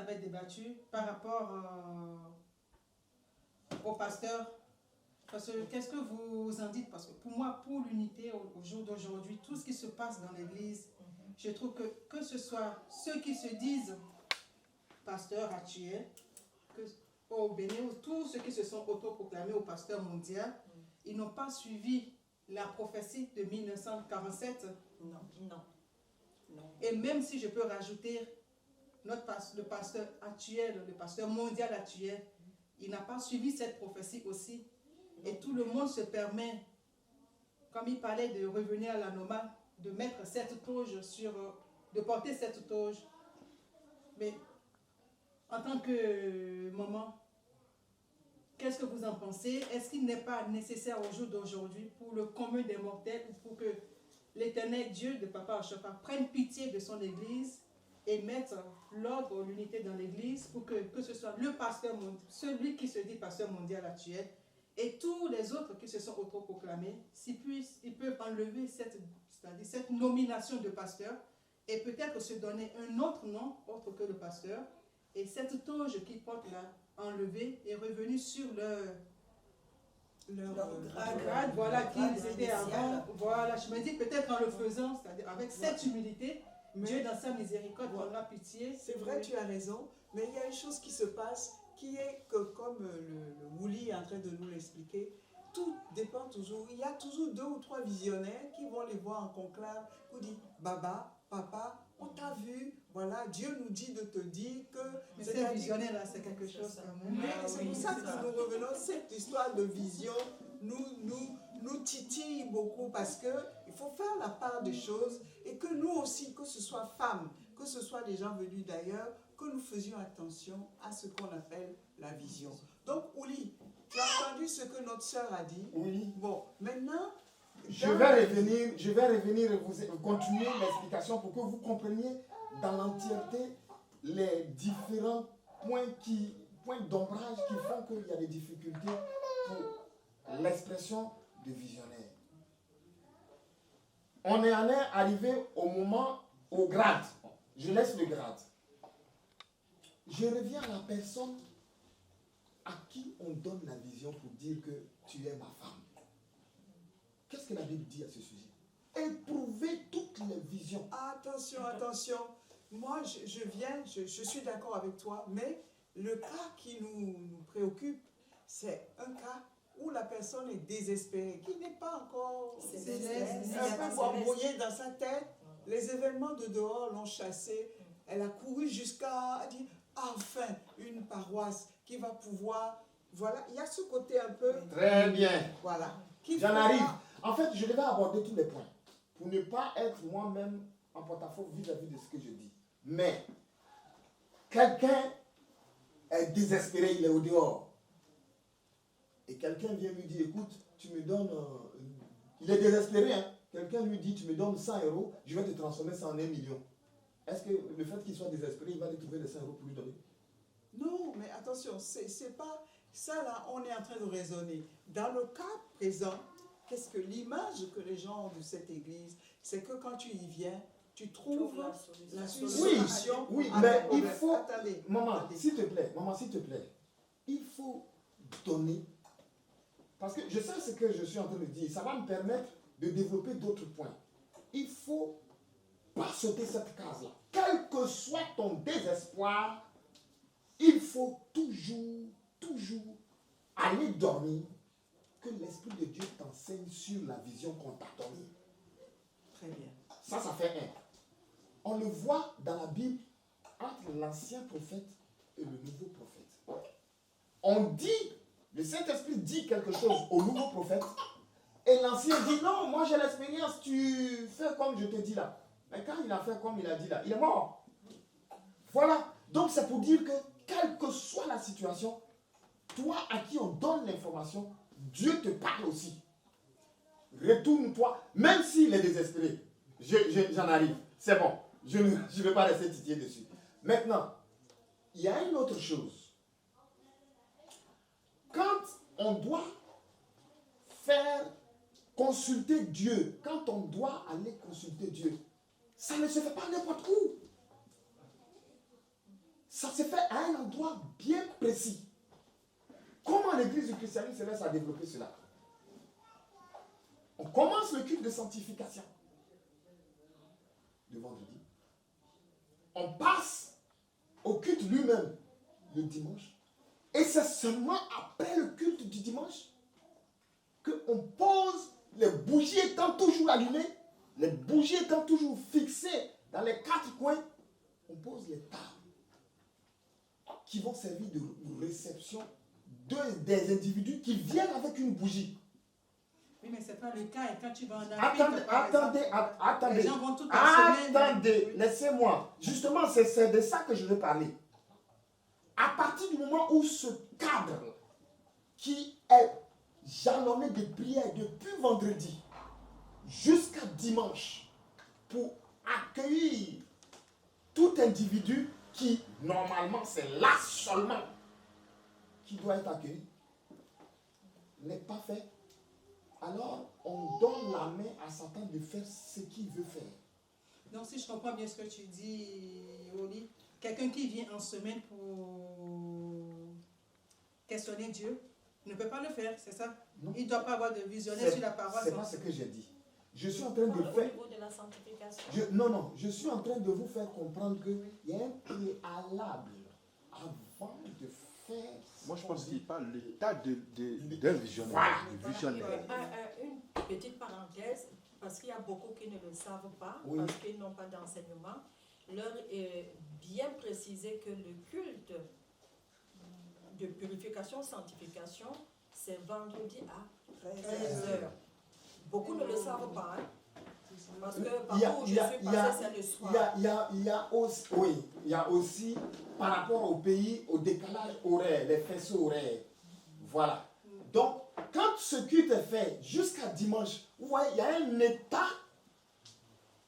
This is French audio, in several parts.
avait débattu par rapport au pasteur. Parce que qu'est-ce que vous en dites? Parce que pour moi, pour l'unité au jour d'aujourd'hui, tout ce qui se passe dans l'église, je trouve que ce soit ceux qui se disent pasteurs actuels, au Bénin, tous ceux qui se sont autoproclamés au pasteur mondial, ils n'ont pas suivi la prophétie de 1947. Non. Et même si je peux rajouter le pasteur actuel, le pasteur mondial actuel, il n'a pas suivi cette prophétie aussi. Et tout le monde se permet, comme il parlait de revenir à la normale, de mettre cette toge de porter cette toge. Mais en tant que maman, qu'est-ce que vous en pensez? Est-ce qu'il n'est pas nécessaire au jour d'aujourd'hui pour le commun des mortels ou pour que l'Éternel Dieu de Papa Achopa prenne pitié de son église et mette l'ordre, l'unité dans l'église pour que ce soit le pasteur, celui qui se dit pasteur mondial actuel et tous les autres qui se sont autoproclamés, ils peuvent enlever cette nomination de pasteur et peut-être se donner un autre nom autre que le pasteur et cette toge qu'ils portent là, enlevée et revenue sur leur grade, voilà, qu'ils étaient avant. Voilà, je me dis peut-être en le faisant, c'est-à-dire avec cette humilité, Dieu dans sa miséricorde prendra pitié. C'est vrai, tu as raison, mais il y a une chose qui se passe qui est que, comme le Wouli est en train de nous l'expliquer, tout dépend toujours. Il y a toujours 2 ou 3 visionnaires qui vont les voir en conclave, qui disent Baba, Papa, on t'a vu, voilà, Dieu nous dit de te dire que. Mais ces visionnaires-là, c'est quelque chose quand même. Mais c'est pour ça que nous revenons, cette histoire de vision nous titille beaucoup parce qu'il faut faire la part des choses et que nous aussi, que ce soit femmes, que ce soit des gens venus d'ailleurs, que nous faisions attention à ce qu'on appelle la vision. Donc, Ouli, tu as entendu ce que notre sœur a dit? Oui. Bon, maintenant... Je vais revenir et vous continuer l'explication pour que vous compreniez dans l'entièreté les différents points d'ombrage qui font qu'il y a des difficultés pour l'expression de visionnaire. On est arrivé au grade. Je laisse le grade. Je reviens à la personne à qui on donne la vision pour dire que tu es ma femme. Qu'est-ce que la Bible dit à ce sujet? Éprouvez toutes les visions. Attention. Moi, je suis d'accord avec toi, mais le cas qui nous préoccupe, c'est un cas où la personne est désespérée, qui n'est pas encore un peu embrouillée dans sa tête. Les événements de dehors l'ont chassée. Elle a couru jusqu'à dire, enfin, une paroisse qui va pouvoir... Voilà, il y a ce côté un peu... Très bien. Voilà. J'en arrive. En fait, je devais aborder tous les points pour ne pas être moi-même en porte-à-faux vis-à-vis de ce que je dis. Mais, quelqu'un est désespéré, il est au dehors. Et quelqu'un vient lui dire, écoute, tu me donnes... il est désespéré, hein. Quelqu'un lui dit, tu me donnes 100 €, je vais te transformer ça en 1 million. Est-ce que le fait qu'il soit désespéré, il va lui trouver les 100 € pour lui donner? Non, mais attention, c'est pas... Ça, là, on est en train de raisonner. Dans le cas présent, qu'est-ce que l'image que les gens ont de cette église, c'est que quand tu y viens, tu trouves la solution. Oui, mais il faut... Maman, s'il te plaît, il faut donner. Parce que je sais ce que je suis en train de dire. Ça va me permettre de développer d'autres points. Il faut pas sauter cette case-là. Quel que soit ton désespoir, il faut toujours aller dormir, que l'Esprit de Dieu t'enseigne sur la vision qu'on t'a donnée. Très bien. Ça fait un. On le voit dans la Bible entre l'ancien prophète et le nouveau prophète. On dit, le Saint-Esprit dit quelque chose au nouveau prophète et l'ancien dit non, moi j'ai l'expérience, tu fais comme je te dis là. Mais quand il a fait comme il a dit là, il est mort. Voilà. Donc c'est pour dire que quelle que soit la situation, toi à qui on donne l'information, Dieu te parle aussi. Retourne-toi, même s'il est désespéré. J'en arrive. C'est bon. Je ne vais pas rester titiller dessus. Maintenant, il y a une autre chose. Quand on doit consulter Dieu, quand on doit aller consulter Dieu, ça ne se fait pas n'importe où. ça se fait à un endroit bien précis. Comment l'église du christianisme se laisse à développer cela? On commence le culte de sanctification le vendredi. On passe au culte lui-même le dimanche. Et c'est seulement après le culte du dimanche qu'on pose les bougies étant toujours allumées, les bougies étant toujours fixées dans les quatre coins, on pose les tables qui vont servir de réception des individus qui viennent avec une bougie. Oui, mais ce n'est pas le cas. Et quand tu vas en Afrique, Attendez, les gens vont toute la semaine. Attendez, laissez-moi. Justement, c'est de ça que je veux parler. À partir du moment où ce cadre qui est jalonné de prières depuis vendredi jusqu'à dimanche pour accueillir tout individu qui, normalement, c'est là seulement qui doit être accueilli, n'est pas fait, alors on donne la main à Satan de faire ce qu'il veut faire. Donc, si je comprends bien ce que tu dis, Oli, quelqu'un qui vient en semaine pour questionner Dieu ne peut pas le faire, c'est ça? Non. Il ne doit pas avoir de visionnaire sur la parole. C'est pas ce que j'ai dit. Je suis en train de faire... Au niveau de la sanctification. Non, je suis en train de vous faire comprendre qu'il y a un préalable avant de faire... Moi, je pense qu'il parle de l'état d'un visionnaire. Une petite parenthèse, parce qu'il y a beaucoup qui ne le savent pas, oui, parce qu'ils n'ont pas d'enseignement. Leur est bien précisé que le culte de purification, sanctification, c'est vendredi à 13h. Beaucoup ne le savent pas, hein, parce que partout où je suis passé, c'est le soir. Il y a aussi, par rapport au pays, au décalage horaire, les faisceaux horaires. Voilà. Donc, quand ce culte est fait jusqu'à dimanche, vous voyez, il y a un état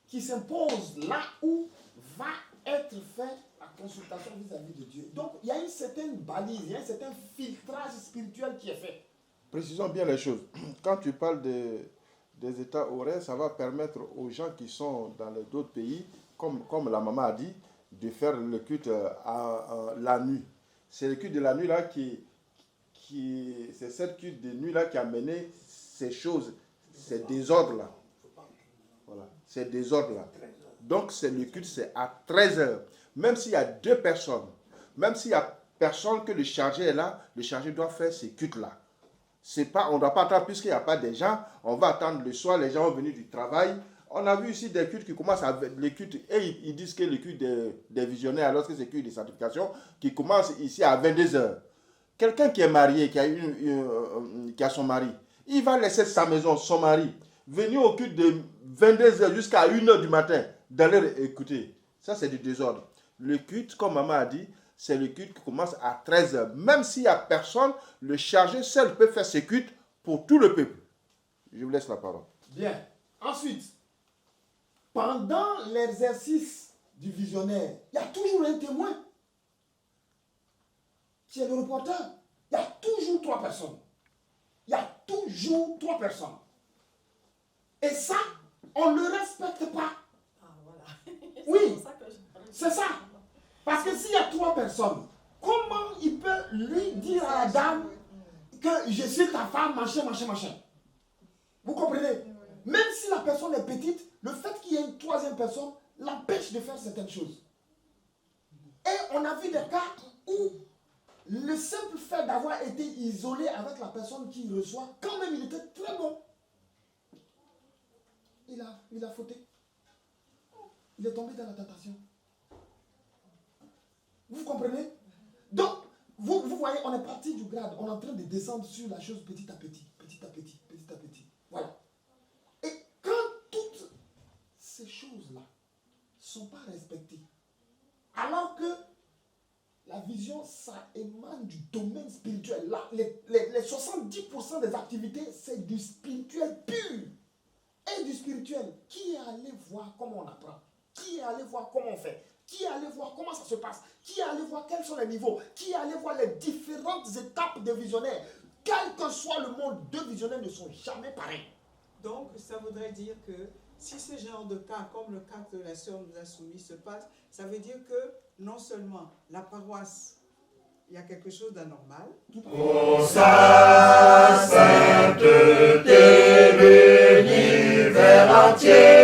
qui s'impose là où va être fait la consultation vis-à-vis de Dieu. Donc, il y a une certaine balise, il y a un certain filtrage spirituel qui est fait. Précisons bien les choses. Quand tu parles des états horaires, ça va permettre aux gens qui sont dans les d'autres pays, comme la maman a dit, de faire le culte la nuit. C'est le culte de la nuit là c'est cette culte de nuit là qui a mené ces choses, ces désordres là. Voilà, ces désordres là. Donc c'est le culte, c'est à 13h. Même s'il y a deux personnes, même s'il y a personne que le chargé est là, le chargé doit faire ces cultes là. C'est pas, on ne doit pas attendre, puisqu'il n'y a pas de gens, on va attendre le soir, les gens vont venir du travail. On a vu ici des cultes qui commencent avec les cultes, et ils disent que le culte des visionnaires, alors que c'est le culte de sanctification, qui commence ici à 22h. Quelqu'un qui est marié, qui a son mari, il va laisser sa maison, son mari, venir au culte de 22h jusqu'à 1h du matin, d'aller écouter. Ça, c'est du désordre. Le culte, comme maman a dit, c'est le culte qui commence à 13h. Même s'il n'y a personne, le chargé seul peut faire ce culte pour tout le peuple. Je vous laisse la parole. Bien. Ensuite, pendant l'exercice du visionnaire, il y a toujours un témoin qui est le reporter. Il y a toujours 3 personnes. Il y a toujours 3 personnes. Et ça, on ne le respecte pas. Ah, voilà. Oui, c'est ça. Parce que s'il y a 3 personnes, comment il peut lui dire à la dame que je suis ta femme, machin. Vous comprenez? Même si la personne est petite, le fait qu'il y ait une 3e personne l'empêche de faire certaines choses. Et on a vu des cas où le simple fait d'avoir été isolé avec la personne qui reçoit, quand même il était très bon. Il a fauté. Il est tombé dans la tentation. Vous comprenez? Donc, vous voyez, on est parti du grade. On est en train de descendre sur la chose petit à petit. Voilà. Et quand toutes ces choses-là ne sont pas respectées, alors que la vision, ça émane du domaine spirituel. Là, les 70% des activités, c'est du spirituel pur. Et du spirituel. Qui est allé voir comment on apprend? Qui est allé voir comment on fait? Qui est allé voir comment ça se passe? Qui est allé voir quels sont les niveaux? Qui est allé voir les différentes étapes de visionnaires? Quel que soit le monde, 2 visionnaires ne sont jamais pareils. Donc, ça voudrait dire que si ce genre de cas, comme le cas que la sœur nous a soumis, se passe, ça veut dire que non seulement la paroisse, il y a quelque chose d'anormal. Pour sa sainteté, l'univers entier